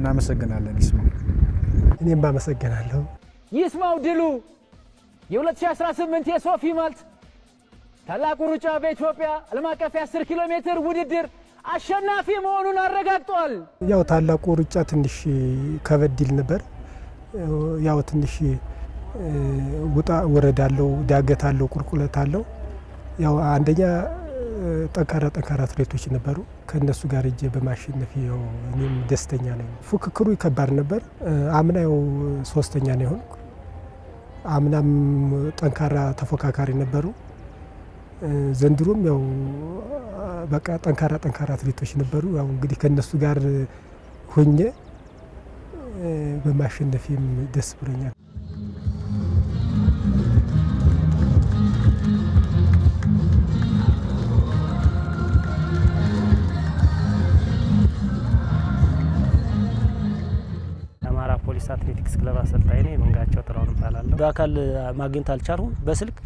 እናመሰግናለን ይስማው። እኔም አመሰግናለሁ። ይስማው ድሉ የ2018 የሶፊ ማልት ታላቁ ሩጫ በኢትዮጵያ ዓለም አቀፍ 10 ኪሎ ሜትር ውድድር አሸናፊ መሆኑን አረጋግጧል። ያው ታላቁ ሩጫ ትንሽ ከበድ ይል ነበር። ያው ትንሽ ውጣ ወረዳለው፣ ዳገታለው፣ ቁልቁለታለው። ያው አንደኛ ጠንካራ አትሌቶች ነበሩ። ከነሱ ጋር እጄ በማሸነፍ ያው እኔም ደስተኛ ነኝ። ፉክክሩ ይከባድ ነበር። አምና ያው 3ኛ ነው የሆንኩ። አምናም ጠንካራ ተፎካካሪ ነበሩ። ዘንድሮም ያው በቃ ጠንካራ አትሌቶች ነበሩ። ያው እንግዲህ ከነሱ ጋር ሆኜ በማሸነፍም ደስ ብሎኛል። የአማራ ፖሊስ አትሌቲክስ ክለብ አሰልጣኝ ነኝ። መንጋቸው ጥራውን እባላለሁ። በአካል ማግኘት አልቻልኩም። በስልክ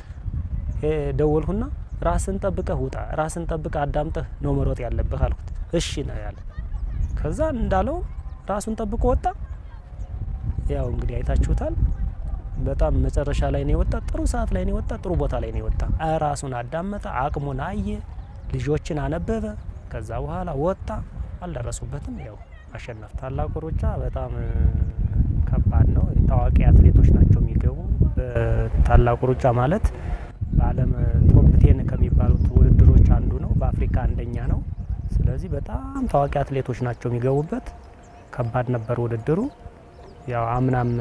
ደወልኩና ራስን ጠብቀህ ውጣ፣ ራስን ጠብቀህ አዳምጠህ ነው መሮጥ ያለብህ አልኩት። እሺ ነው ያለ። ከዛ እንዳለው ራሱን ጠብቆ ወጣ። ያው እንግዲህ አይታችሁታል። በጣም መጨረሻ ላይ ነው የወጣ። ጥሩ ሰዓት ላይ ነው የወጣ። ጥሩ ቦታ ላይ ነው የወጣ። ራሱን አዳመጠ፣ አቅሙን አየ፣ ልጆችን አነበበ። ከዛ በኋላ ወጣ። አልደረሱበትም። ያው አሸነፍ። ታላቁ ሩጫ በጣም ከባድ ነው። ታዋቂ አትሌቶች ናቸው የሚገቡ። ታላቁ ሩጫ ማለት በዓለም ቶፕ 10 ከሚባሉት ውድድሮች አንዱ ነው። በአፍሪካ አንደኛ ነው። ስለዚህ በጣም ታዋቂ አትሌቶች ናቸው የሚገቡበት። ከባድ ነበር ውድድሩ። ያው አምናም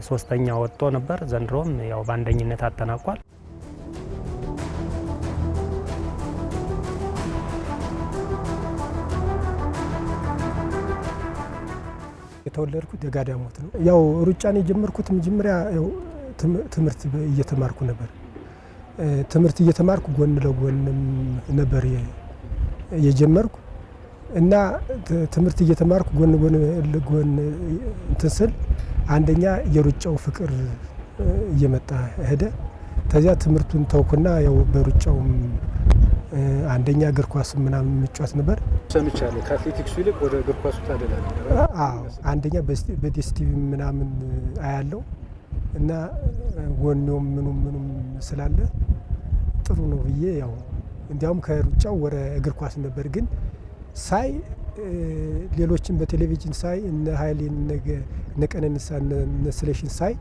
3ኛ ወጥቶ ነበር። ዘንድሮም ያው በአንደኝነት አጠናቋል። የተወለድኩት ደጋዳሞት ነው። ያው ሩጫን የጀመርኩት መጀመሪያ ያው ትምህርት እየተማርኩ ነበር። ትምህርት እየተማርኩ ጎን ለጎንም ነበር የጀመርኩ እና ትምህርት እየተማርኩ ጎን እንትን ስል አንደኛ የሩጫው ፍቅር እየመጣ ሄደ። ከዚያ ትምህርቱን ተውኩና ያው በሩጫውም አንደኛ እግር ኳስ ምናምን ምጫወት ነበር። ሰምቻለሁ ከአትሌቲክሱ ይልቅ ወደ እግር ኳሱ ታደላለ። አዎ አንደኛ በዲስቲቪ ምናምን አያለው እና ጎኔውም ምኑም ስላለ ጥሩ ነው ብዬ ያው እንዲያውም ከሩጫው ወደ እግር ኳስ ነበር። ግን ሳይ ሌሎችን በቴሌቪዥን ሳይ እነ ኃይሌ እነ ቀነኒሳ እነ ስለሽን ሳይ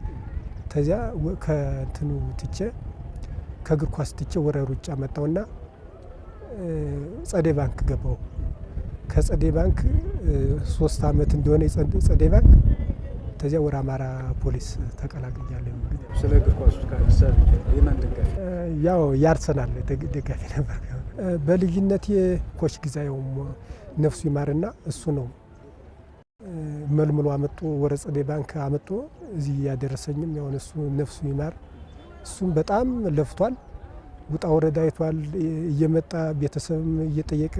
ተዚያ ከእንትኑ ትቼ ከእግር ኳስ ትቼ ወደ ሩጫ መጣውና ጸደይ ባንክ ገባው። ከጸደይ ባንክ 3 አመት እንደሆነ ጸደይ ባንክ ተዚያ ወደ አማራ ፖሊስ ተቀላቅያለሁ። ስለ እግር ኳስ ካነሳን የማን ደጋፊ? ያው የአርሰናል ደጋፊ ነበር። በልጅነቴ ኮች ግዛው ነፍሱ ይማርና እሱ ነው መልምሎ አመጡ ወደ ጸደይ ባንክ አመጡ እዚህ ያደረሰኝም ያው እሱ ነፍሱ ይማር። እሱም በጣም ለፍቷል። ውጣ ወረዳ አይቷል። እየመጣ ቤተሰብም እየጠየቀ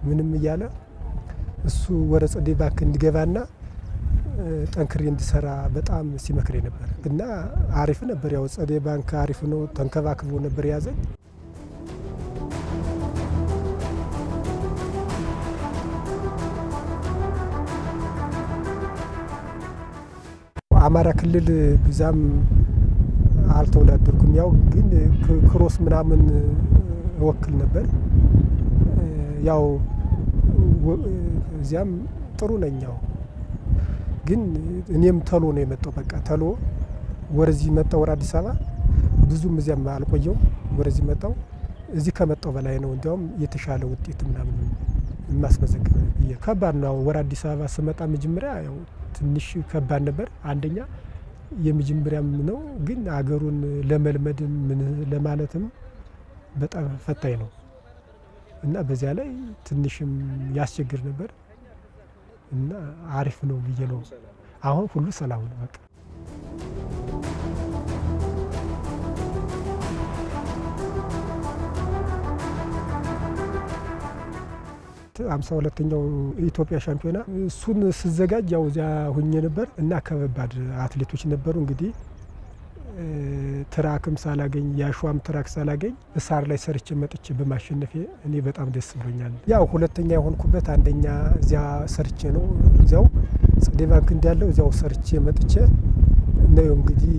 ምንም እያለ እሱ ወደ ጸደይ ባንክ እንድገባና ጠንክሬ እንድሰራ በጣም ሲመክሬ ነበር እና አሪፍ ነበር። ያው ጸደይ ባንክ አሪፍ ነው፣ ተንከባክቦ ነበር ያዘኝ። አማራ ክልል ብዛም አልተወዳደርኩም። ያው ግን ክሮስ ምናምን ወክል ነበር። ያው እዚያም ጥሩ ነኝ። ያው ግን እኔም ተሎ ነው የመጣው። በቃ ተሎ ወደዚህ መጣው ወደ አዲስ አበባ። ብዙም እዚያም አልቆየው ወደዚህ መጣው። እዚህ ከመጣው በላይ ነው እንዲያውም የተሻለ ውጤት ምናምን ማስመዘገብ ብዬ። ከባድ ነው ወደ አዲስ አበባ ስመጣ። መጀመሪያ ያው ትንሽ ከባድ ነበር። አንደኛ የመጀመሪያም ነው፣ ግን አገሩን ለመልመድም ምን ለማለትም በጣም ፈታኝ ነው እና በዚያ ላይ ትንሽም ያስቸግር ነበር እና አሪፍ ነው ብዬ ነው። አሁን ሁሉ ሰላም ነው በቃ። 52ኛው ኢትዮጵያ ሻምፒዮና እሱን ስዘጋጅ ያው እዚያ ሁኜ ነበር እና ከባድ አትሌቶች ነበሩ። እንግዲህ ትራክም ሳላገኝ ያሿም ትራክ ሳላገኝ እሳር ላይ ሰርቼ መጥቼ በማሸነፌ እኔ በጣም ደስ ብሎኛል። ያው ሁለተኛ የሆንኩበት አንደኛ እዚያ ሰርቼ ነው። እዚያው ጸዴ ባንክ እንዳለው እዚያው ሰርቼ መጥቼ ነው። እንግዲህ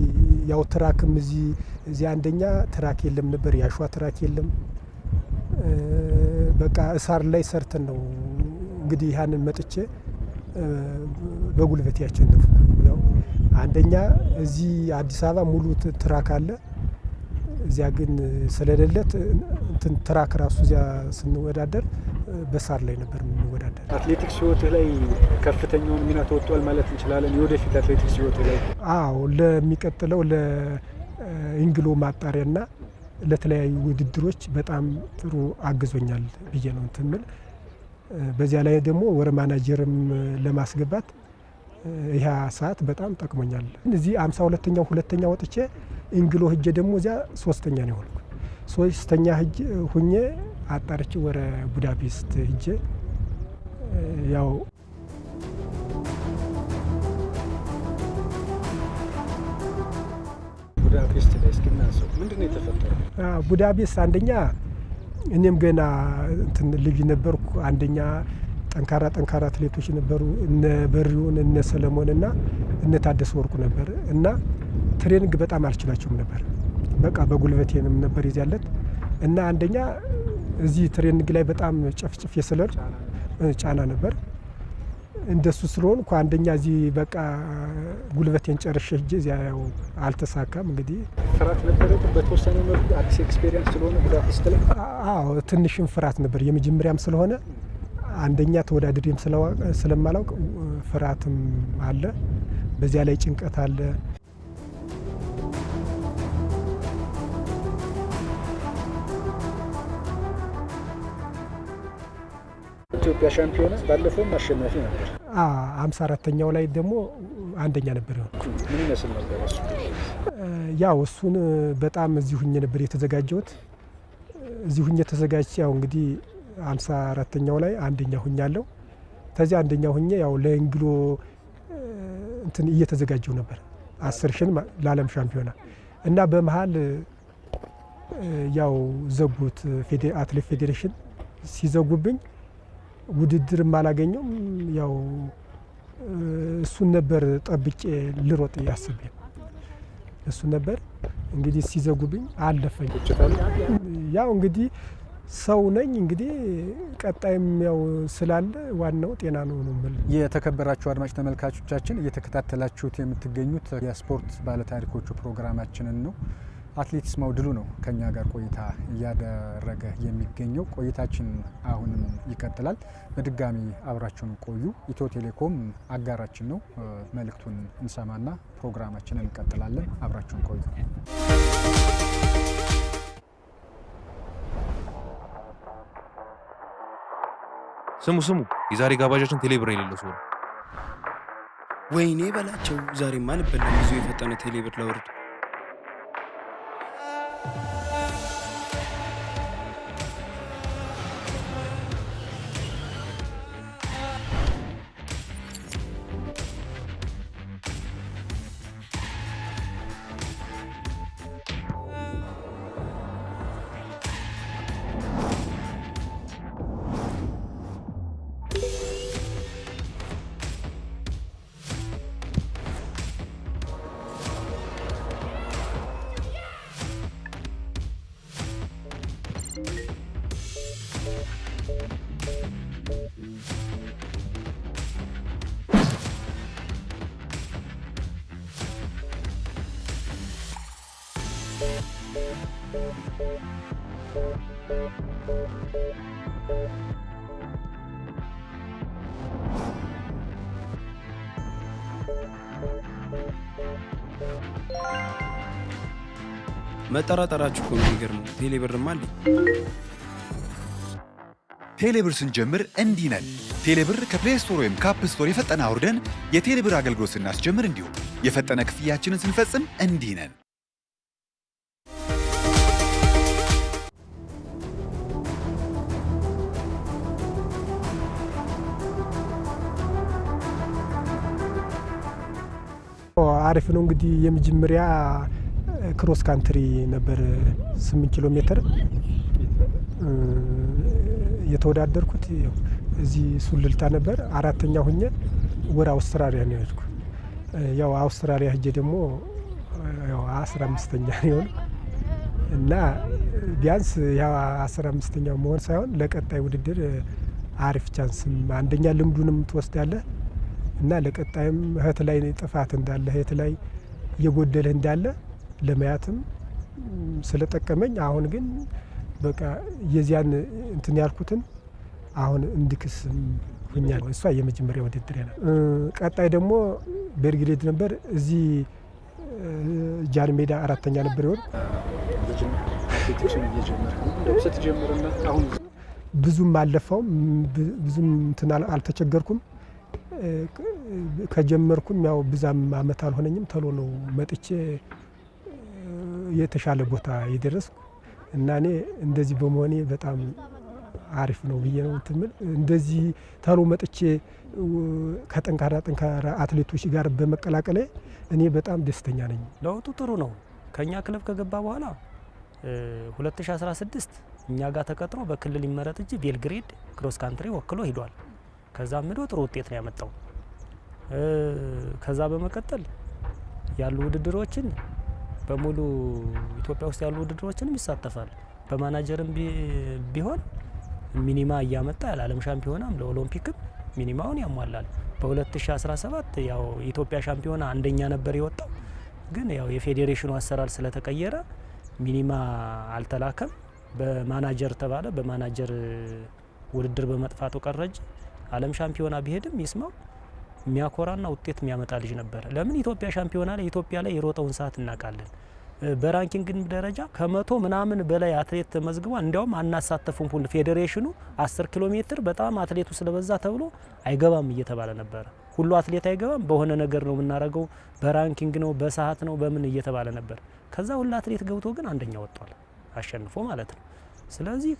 ያው ትራክም እዚያ አንደኛ ትራክ የለም ነበር፣ ያሿ ትራክ የለም። በቃ እሳር ላይ ሰርተን ነው እንግዲህ ያንን መጥቼ በጉልበት ያሸነፉ። ያው አንደኛ እዚህ አዲስ አበባ ሙሉ ትራክ አለ፣ እዚያ ግን ስለሌለት እንትን ትራክ ራሱ እዚያ ስንወዳደር በሳር ላይ ነበር የምንወዳደር። አትሌቲክስ ህይወትህ ላይ ከፍተኛውን ሚና ተወጥቷል ማለት እንችላለን። የወደፊት አትሌቲክስ ህይወትህ ላይ? አዎ፣ ለሚቀጥለው ለኢንግሎ ማጣሪያና ለተለያዩ ውድድሮች በጣም ጥሩ አግዞኛል ብዬ ነው እንትን የምል። በዚያ ላይ ደግሞ ወረ ማናጀርም ለማስገባት ይህ ሰዓት በጣም ጠቅሞኛል። እዚህ 52ኛው ሁለተኛ ወጥቼ ኢንግሎ ህጄ ደግሞ እዚያ ሶስተኛ ነው የሆንኩ። ሶስተኛ ህጄ ሁኜ አጣርቼ ወረ ቡዳፔስት ህጄ ያው ቡዳፔስት ላይ እስኪናሰው ምንድን ነው የተፈጠረው? ቡዳፔስት አንደኛ እኔም ገና እንትን ልጅ ነበርኩ። አንደኛ ጠንካራ አትሌቶች ነበሩ፣ እነ በሪውን እነ ሰለሞንና እነ ታደሰ ወርቁ ነበር እና ትሬኒንግ በጣም አልችላቸውም ነበር። በቃ በጉልበቴንም ነበር ይዛለት እና አንደኛ እዚህ ትሬኒንግ ላይ በጣም ጨፍጭፍ የስለር ጫና ነበር። እንደሱ ስለሆን እኮ አንደኛ እዚህ በቃ ጉልበቴን ጨርሼ ሄጄ እዚያ ያው አልተሳካም። እንግዲህ ፍርሃት ነበረ በተወሰነ መልኩ አዲስ ኤክስፔሪየንስ ስለሆነ ቡዳፔስት ላይ? አዎ ትንሽም ፍርሃት ነበር። የመጀመሪያም ስለሆነ አንደኛ ተወዳድሬም ስለማላውቅ ፍርሃትም አለ፣ በዚያ ላይ ጭንቀት አለ። ኢትዮጵያ ሻምፒዮና ባለፈውም አሸናፊ ነበር። 54ኛው ላይ ደግሞ አንደኛ ነበር። ምን ይመስል ነበር እሱ? ያው እሱን በጣም እዚሁ ሁኜ ነበር የተዘጋጀሁት። እዚሁ ሁኜ ተዘጋጅቼ ያው እንግዲህ 54ኛው ላይ አንደኛ ሁኛለሁ። ከዚያ አንደኛ ሁኜ ያው ለእንግሎ እንትን እየተዘጋጀው ነበር 10,000 ለዓለም ሻምፒዮና እና በመሃል ያው ዘጉት አትሌት ፌዴሬሽን። ሲዘጉብኝ ውድድርም አላገኘውም። ያው እሱን ነበር ጠብቄ ልሮጥ ያስቤ እሱን ነበር እንግዲህ ሲዘጉብኝ አለፈኝ። ያው እንግዲህ ሰው ነኝ እንግዲህ ቀጣይም ያው ስላለ ዋናው ጤና ነው ነው ማለት። የተከበራችሁ አድማጭ ተመልካቾቻችን እየተከታተላችሁት የምትገኙት የስፖርት ባለታሪኮቹ ፕሮግራማችንን ነው። አትሌት ይስማው ድሉ ነው ከኛ ጋር ቆይታ እያደረገ የሚገኘው። ቆይታችን አሁንም ይቀጥላል። በድጋሚ አብራችሁን ቆዩ። ኢትዮ ቴሌኮም አጋራችን ነው። መልእክቱን እንሰማና ፕሮግራማችንን እንቀጥላለን። አብራችሁን ቆዩ። ስሙ የዛሬ ጋባዣችን ቴሌብር የሌለው ሰው ነው። ወይኔ በላቸው ዛሬማ አልበላም። ይዞ የፈጠነ ቴሌብር ላውርድ። መጠራጠራችሁ እኮ ነው የሚገርመው። ቴሌብርም አለ። ቴሌብር ስንጀምር እንዲህ ነን። ቴሌብር ከፕሌይ ስቶር ወይም ከአፕ ስቶር የፈጠነ አውርደን የቴሌብር አገልግሎት ስናስጀምር እንዲሁም የፈጠነ ክፍያችንን ስንፈጽም እንዲህ ነን። አሪፍ ነው እንግዲህ የመጀመሪያ ክሮስ ካንትሪ ነበር 8 ኪሎ ሜትር የተወዳደርኩት። እዚህ ሱሉልታ ነበር። አራተኛ ሁኜ ወደ አውስትራሊያ ነው የሄድኩ። ያው አውስትራሊያ ሄጄ ደግሞ ያው 15ኛ ነው እና ቢያንስ ያው 15ኛው መሆን ሳይሆን ለቀጣይ ውድድር አሪፍ ቻንስም አንደኛ ልምዱንም ትወስዳለህ እና ለቀጣይም እህት ላይ ጥፋት እንዳለ እህት ላይ የጎደልህ እንዳለ ለማያትም ስለጠቀመኝ አሁን ግን በቃ የዚያን እንትን ያልኩትን አሁን እንድክስ ሁኛል። እሷ የመጀመሪያ ውድድር ያለ ቀጣይ ደግሞ ቤልግሬድ ነበር። እዚህ ጃን ሜዳ አራተኛ ነበር ይሆን ብዙም አለፈውም ብዙም እንትን አልተቸገርኩም። ከጀመርኩም ያው ብዛም አመት አልሆነኝም። ተሎ ነው መጥቼ የተሻለ ቦታ የደረስኩ እና እኔ እንደዚህ በመሆኔ በጣም አሪፍ ነው ብዬ ነው ትምል። እንደዚህ ተሎ መጥቼ ከጠንካራ አትሌቶች ጋር በመቀላቀሌ እኔ በጣም ደስተኛ ነኝ። ለውጡ ጥሩ ነው። ከኛ ክለብ ከገባ በኋላ 2016 እኛ ጋር ተቀጥሮ በክልል ይመረጥ እንጂ ቤልግሬድ ክሮስ ካንትሪ ወክሎ ሂዷል። ከዛ ምዶ ጥሩ ውጤት ነው ያመጣው። ከዛ በመቀጠል ያሉ ውድድሮችን በሙሉ ኢትዮጵያ ውስጥ ያሉ ውድድሮችንም ይሳተፋል። በማናጀርም ቢሆን ሚኒማ እያመጣ ለዓለም ሻምፒዮናም ለኦሎምፒክም ሚኒማውን ያሟላል። በ2017 ያው ኢትዮጵያ ሻምፒዮና አንደኛ ነበር የወጣው። ግን ያው የፌዴሬሽኑ አሰራር ስለተቀየረ ሚኒማ አልተላከም። በማናጀር ተባለ። በማናጀር ውድድር በመጥፋቱ ቀረጅ ዓለም ሻምፒዮና ቢሄድም ይስማው የሚያኮራና ውጤት የሚያመጣ ልጅ ነበር። ለምን ኢትዮጵያ ሻምፒዮና ላይ ኢትዮጵያ ላይ የሮጠውን ሰዓት እናውቃለን። በራንኪንግ ደረጃ ከመቶ ምናምን በላይ አትሌት ተመዝግቧል። እንዲያውም አናሳተፉም ሁሉ ፌዴሬሽኑ 10 ኪሎ ሜትር በጣም አትሌቱ ስለበዛ ተብሎ አይገባም እየተባለ ነበር። ሁሉ አትሌት አይገባም፣ በሆነ ነገር ነው የምናደርገው፣ በራንኪንግ ነው በሰዓት ነው በምን እየተባለ ነበር። ከዛ ሁሉ አትሌት ገብቶ ግን አንደኛ ወጥቷል አሸንፎ ማለት ነው። ስለዚህ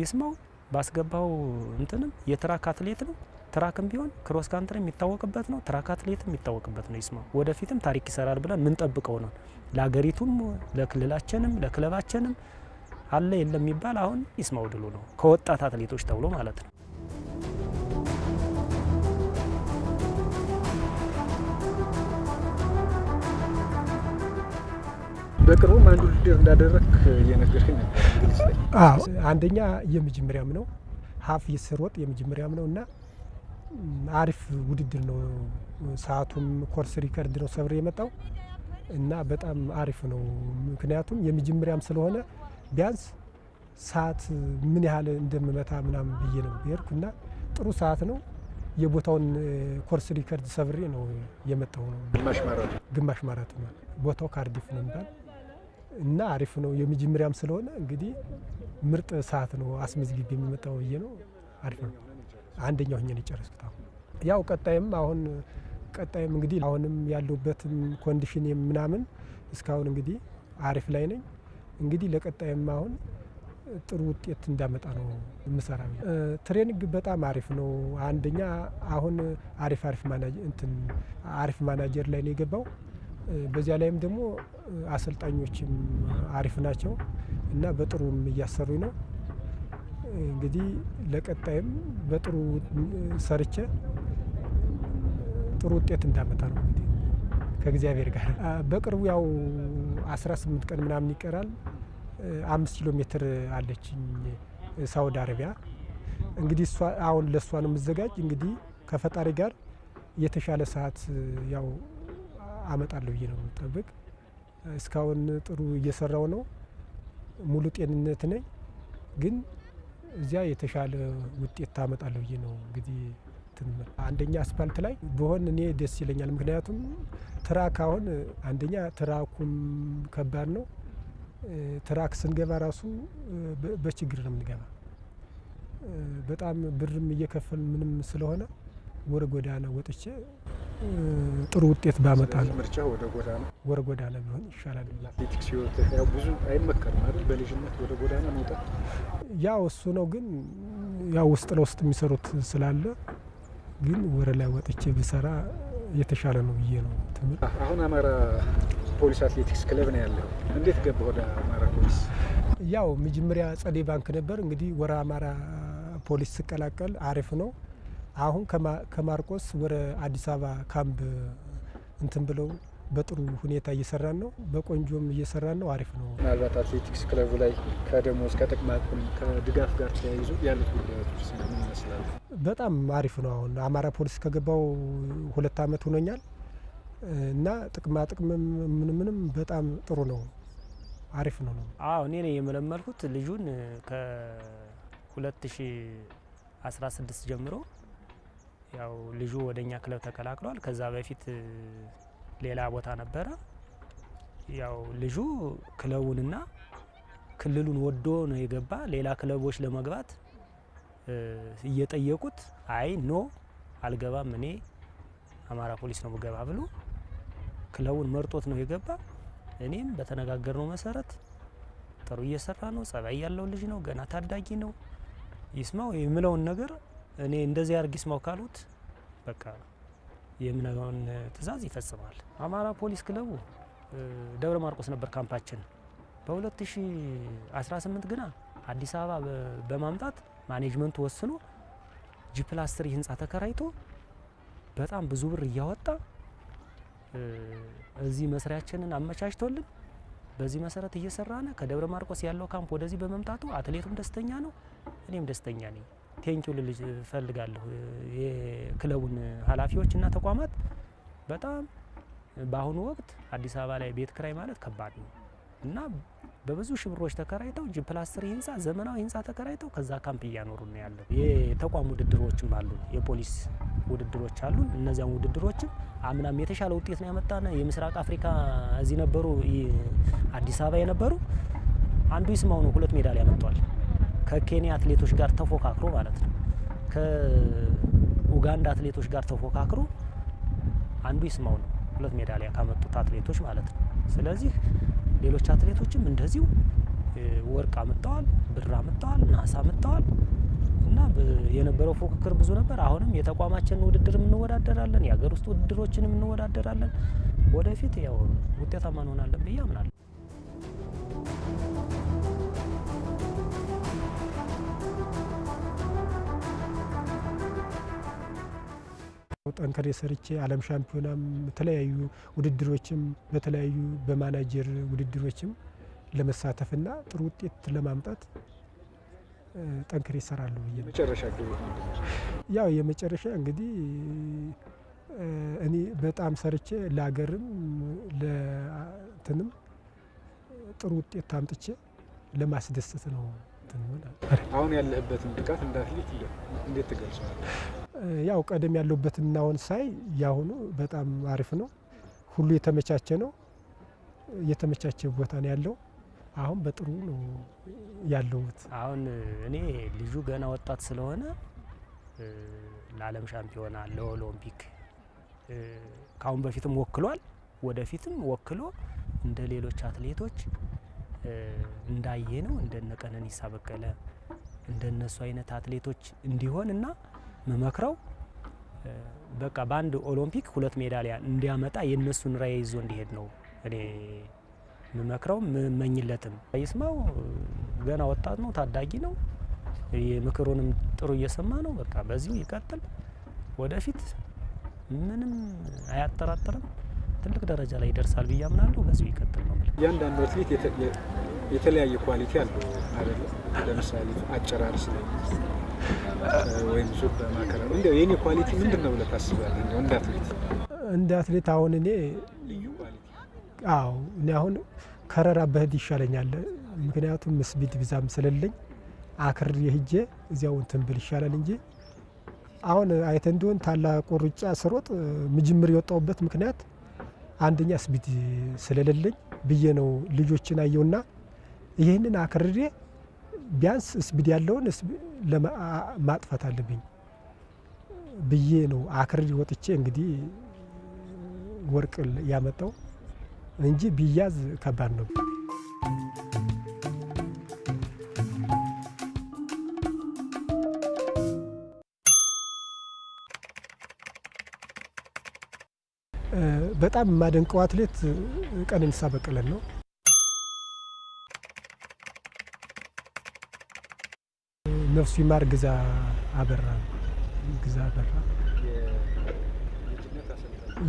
ይስማው ባስገባው እንትንም የትራክ አትሌት ነው። ትራክም ቢሆን ክሮስ ካንትሪ የሚታወቅበት ነው። ትራክ አትሌትም የሚታወቅበት ነው። ይስማው ወደፊትም ታሪክ ይሰራል ብለን ምን ጠብቀው ነው። ለሀገሪቱም ለክልላችንም ለክለባችንም አለ የለም የሚባል አሁን ይስማው ድሉ ነው ከወጣት አትሌቶች ተብሎ ማለት ነው። በቅርቡም አንድ ውድድር እንዳደረክ እየነገርከኝ ነበር እንግሊዝ ላይ። አንደኛ የመጀመሪያም ነው ሀፍ የስሮጥ የመጀመሪያም ነው እና አሪፍ ውድድር ነው። ሰዓቱም ኮርስ ሪከርድ ነው ሰብሬ የመጣው እና በጣም አሪፍ ነው። ምክንያቱም የመጀመሪያም ስለሆነ ቢያንስ ሰዓት ምን ያህል እንደምመታ ምናምን ብዬ ነው ብሄድኩ እና ጥሩ ሰዓት ነው። የቦታውን ኮርስ ሪከርድ ሰብሬ ነው የመጣው ነው። ግማሽ ማራቶን ቦታው ካርዲፍ ነው የሚባል እና አሪፍ ነው። የመጀመሪያም ስለሆነ እንግዲህ ምርጥ ሰዓት ነው አስመዝግቤ የሚመጣው ብዬ ነው። አሪፍ ነው። አንደኛው ሆኜ ነው የጨረስኩት። ያው ቀጣይም እንግዲህ አሁንም ያለሁበትም ኮንዲሽን ምናምን እስካሁን እንግዲህ አሪፍ ላይ ነኝ። እንግዲህ ለቀጣይም አሁን ጥሩ ውጤት እንዳመጣ ነው የምሰራ። ትሬኒንግ በጣም አሪፍ ነው። አንደኛ አሁን አሪፍ ማናጀር ላይ ነው የገባው። በዚያ ላይም ደግሞ አሰልጣኞችም አሪፍ ናቸው እና በጥሩም እያሰሩኝ ነው። እንግዲህ ለቀጣይም በጥሩ ሰርቼ ጥሩ ውጤት እንዳመጣ ነው እንግዲህ ከእግዚአብሔር ጋር። በቅርቡ ያው 18 ቀን ምናምን ይቀራል። 5 ኪሎ ሜትር አለችኝ ሳውዲ አረቢያ። እንግዲህ እሷ አሁን ለእሷ ነው የምዘጋጅ። እንግዲህ ከፈጣሪ ጋር የተሻለ ሰዓት ያው አመጣለሁ ብዬ ነው የምጠብቅ። እስካሁን ጥሩ እየሰራው ነው። ሙሉ ጤንነት ነኝ። ግን እዚያ የተሻለ ውጤት ታመጣለሁ ብዬ ነው እንግዲህ አንደኛ አስፓልት ላይ በሆን እኔ ደስ ይለኛል። ምክንያቱም ትራክ አሁን አንደኛ ትራኩም ከባድ ነው። ትራክ ስንገባ ራሱ በችግር ነው የምንገባ። በጣም ብርም እየከፈል ምንም ስለሆነ ወደ ጎዳና ወጥቼ ጥሩ ውጤት ባመጣ ነው። ምርጫ ወደ ጎዳና ቢሆን ይሻላል። አትሌቲክስ ያው ብዙ አይመከርም አይደል? በልጅነት ወደ ጎዳና መውጣት ያው እሱ ነው። ግን ያው ውስጥ ለውስጥ የሚሰሩት ስላለ ግን ወደ ላይ ወጥቼ ብሰራ የተሻለ ነው ብዬ ነው ትምህርት። አሁን አማራ ፖሊስ አትሌቲክስ ክለብ ነው ያለው። እንዴት ገባህ ወደ አማራ ፖሊስ? ያው መጀመሪያ ጸደይ ባንክ ነበር እንግዲህ ወደ አማራ ፖሊስ ስቀላቀል አሪፍ ነው። አሁን ከማርቆስ ወደ አዲስ አበባ ካምፕ እንትን ብለው በጥሩ ሁኔታ እየሰራን ነው። በቆንጆም እየሰራን ነው። አሪፍ ነው። ምናልባት አትሌቲክስ ክለቡ ላይ ከደሞዝ ከጥቅማጥቅም ከድጋፍ ጋር ተያይዞ ያሉት ጉዳዮች ምን ይመስላሉ? በጣም አሪፍ ነው። አሁን አማራ ፖሊስ ከገባው 2 አመት ሆኖኛል እና ጥቅማጥቅምም ምንም በጣም ጥሩ ነው። አሪፍ ነው። አዎ እኔ ነኝ የመለመልኩት ልጁን ከ2016 ጀምሮ ያው ልጁ ወደኛ ክለብ ተቀላቅሏል። ከዛ በፊት ሌላ ቦታ ነበረ። ያው ልጁ ክለቡንና ክልሉን ወዶ ነው የገባ። ሌላ ክለቦች ለመግባት እየጠየቁት አይ ኖ አልገባም እኔ አማራ ፖሊስ ነው ምገባ ብሎ ክለቡን መርጦት ነው የገባ። እኔም በተነጋገርነው መሰረት ጥሩ እየሰራ ነው። ጸባይ ያለው ልጅ ነው። ገና ታዳጊ ነው። ይስማው የምለውን ነገር እኔ እንደዚህ አርግ ይስማው ካሉት በቃ የምነውን ትእዛዝ ይፈጽማል። አማራ ፖሊስ ክለቡ ደብረ ማርቆስ ነበር ካምፓችን። በ2018 ግና አዲስ አበባ በማምጣት ማኔጅመንቱ ወስኖ ጂ+3 ህንጻ ተከራይቶ በጣም ብዙ ብር እያወጣ እዚህ መስሪያችንን አመቻችቶልን በዚህ መሰረት እየሰራነ ከደብረ ማርቆስ ያለው ካምፕ ወደዚህ በመምጣቱ አትሌቱም ደስተኛ ነው፣ እኔም ደስተኛ ነኝ። ቴንኪው ልልጅ ፈልጋለሁ የክለቡን ኃላፊዎችና ተቋማት። በጣም በአሁኑ ወቅት አዲስ አበባ ላይ ቤት ክራይ ማለት ከባድ ነው እና በብዙ ሺህ ብሮች ተከራይተው ጂ+3 ህንጻ ዘመናዊ ህንጻ ተከራይተው ከዛ ካምፕ እያኖሩ ነው ያለው። የተቋም ውድድሮችም አሉ፣ የፖሊስ ውድድሮች አሉ። እነዚያም ውድድሮችም አምናም የተሻለ ውጤት ነው ያመጣነ። የምስራቅ አፍሪካ እዚህ ነበሩ፣ አዲስ አበባ የነበሩ አንዱ ይስማው ነው 2 ሜዳሊያ ያመጣል። ከኬንያ አትሌቶች ጋር ተፎካክሮ ማለት ነው። ከኡጋንዳ አትሌቶች ጋር ተፎካክሮ አንዱ ይስማው ነው 2 ሜዳሊያ ካመጡት አትሌቶች ማለት ነው። ስለዚህ ሌሎች አትሌቶችም እንደዚሁ ወርቅ አመጣዋል፣ ብር አመጣዋል፣ ነሐስ አመጣዋል እና የነበረው ፉክክር ብዙ ነበር። አሁንም የተቋማችንን ውድድር እንወዳደራለን፣ የሀገር ውስጥ ውድድሮችንም እንወዳደራለን። ወደፊት ያው ውጤታማ እንሆናለን ብዬ አምናለሁ። ጠንከሬ ሰርቼ ዓለም ሻምፒዮናም የተለያዩ ውድድሮችም በተለያዩ በማናጀር ውድድሮችም ለመሳተፍና ጥሩ ውጤት ለማምጣት ጠንከሬ እሰራለሁ ብዬ ነው። መጨረሻ ግብ ያው የመጨረሻ እንግዲህ እኔ በጣም ሰርቼ ለሀገርም ለእንትንም ጥሩ ውጤት አምጥቼ ለማስደሰት ነው። አሁን ያለህበትን ብቃት እንደ አትሌት እንዴት ትገልጸዋለህ? ያው ቀደም ያለሁበትን አሁን ሳይ ያሁኑ በጣም አሪፍ ነው። ሁሉ የተመቻቸ ነው። የተመቻቸ ቦታ ነው ያለው። አሁን በጥሩ ነው ያለሁት። አሁን እኔ ልጁ ገና ወጣት ስለሆነ ለዓለም ሻምፒዮና ለኦሎምፒክ ካሁን በፊትም ወክሏል፣ ወደፊትም ወክሎ እንደ ሌሎች አትሌቶች እንዳየ ነው እንደነ ቀነኒሳ በቀለ እንደነሱ አይነት አትሌቶች እንዲሆን እና መመክረው በቃ በአንድ ኦሎምፒክ 2 ሜዳሊያ እንዲያመጣ የነሱን ራዕይ ይዞ እንዲሄድ ነው እኔ መመክረው መመኝለትም። ይስማው ገና ወጣት ነው፣ ታዳጊ ነው። የምክሩንም ጥሩ እየሰማ ነው። በቃ በዚሁ ይቀጥል፣ ወደፊት ምንም አያጠራጥርም። ትልቅ ደረጃ ላይ ይደርሳል ብዬ አምናለሁ። በዚሁ ይቀጥል ነው ማለት። እያንዳንዱ አትሌት የተለያየ ኳሊቲ አለው አይደል? ለምሳሌ አጨራርስ ላይ ወይም ዙር በማከራሩ እንደው የኔ ኳሊቲ ምንድነው ብለህ ታስባለህ? እንደው እንደ አትሌት አሁን እኔ ልዩ ኳሊቲ እኔ አሁን ከረራ በህድ ይሻለኛል። ምክንያቱም ስፒድ ብዛም ስለሌለኝ አክሬ ሄጄ እዚያው እንትን ብል ይሻላል እንጂ አሁን አይተ እንደሆን ታላቁ ሩጫ ስሮጥ ምጅምር የወጣውበት ምክንያት አንደኛ ስፒድ ስለሌለኝ ብዬ ነው። ልጆችን አየውና ይህንን አክሬ ቢያንስ ስፒድ ያለውን ማጥፋት አለብኝ ብዬ ነው አክሬ ወጥቼ እንግዲህ ወርቅ ያመጣው እንጂ ቢያዝ ከባድ ነው። በጣም የማደንቀው አትሌት ቀነኒሳ በቀለን ነው። ነፍሱ ይማር ግዛ አበራ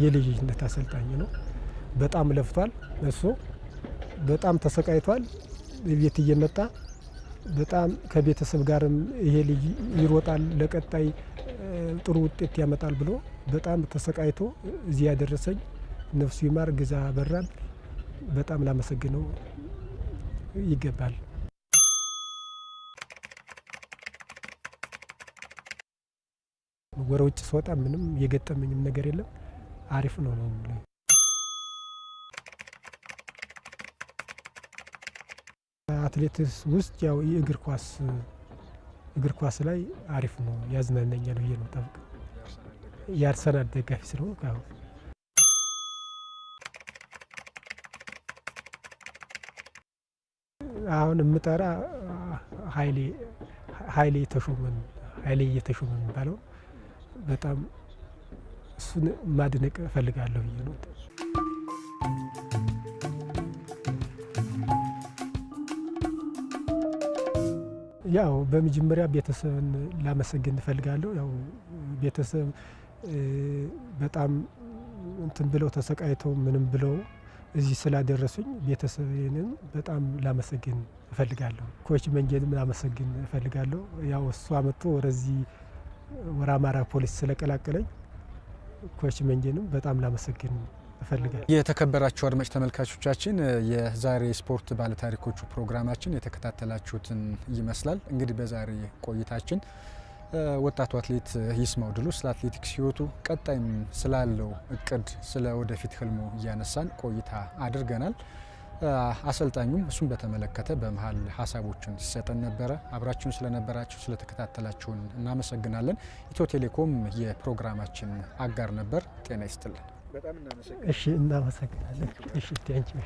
የልጅነት አሰልጣኝ ነው። በጣም ለፍቷል። እሱ በጣም ተሰቃይቷል። ቤት እየመጣ በጣም ከቤተሰብ ጋርም ይሄ ልጅ ይሮጣል ለቀጣይ ጥሩ ውጤት ያመጣል ብሎ በጣም ተሰቃይቶ እዚህ ያደረሰኝ ነፍሱ ይማር ግዛ አበራን በጣም ላመሰግነው ይገባል። ወደ ውጭ ስወጣ ምንም የገጠመኝም ነገር የለም። አሪፍ ነው ነው የምለው። አትሌቲክስ ውስጥ ያው የእግር ኳስ ላይ አሪፍ ነው ያዝናናኛል ብዬ ነው ጠብቅ የአርሰናል ደጋፊ ስለሆንኩ አሁን የምጠራ ኃይሌ እየተሾመ የሚባለው በጣም እሱን ማድነቅ እፈልጋለሁ ብዬ ነው። ያው በመጀመሪያ ቤተሰብን ላመሰግን እፈልጋለሁ። ያው ቤተሰብ በጣም እንትን ብለው ተሰቃይተው ምንም ብለው እዚህ ስላደረሱኝ ቤተሰብንም በጣም ላመሰግን እፈልጋለሁ። ኮች መንጀንም ላመሰግን እፈልጋለሁ። ያው እሱ አመጡ ወደዚህ ወደ አማራ ፖሊስ ስለቀላቀለኝ ኮች መንጀንም በጣም ላመሰግን እፈልጋለሁ። የተከበራችሁ አድማጭ ተመልካቾቻችን የዛሬ ስፖርት ባለታሪኮቹ ፕሮግራማችን የተከታተላችሁትን ይመስላል። እንግዲህ በዛሬ ቆይታችን ወጣቱ አትሌት ይስማው ድሉ ስለ አትሌቲክስ ሕይወቱ ቀጣይም ስላለው እቅድ ስለ ወደፊት ህልሙ እያነሳን ቆይታ አድርገናል። አሰልጣኙም እሱን በተመለከተ በመሀል ሀሳቦችን ሲሰጠን ነበረ። አብራችሁን ስለነበራችሁ ስለተከታተላችሁን እናመሰግናለን። ኢትዮ ቴሌኮም የፕሮግራማችን አጋር ነበር። ጤና ይስጥልን። እሺ እናመሰግናለን። እሺ ቴንኪው።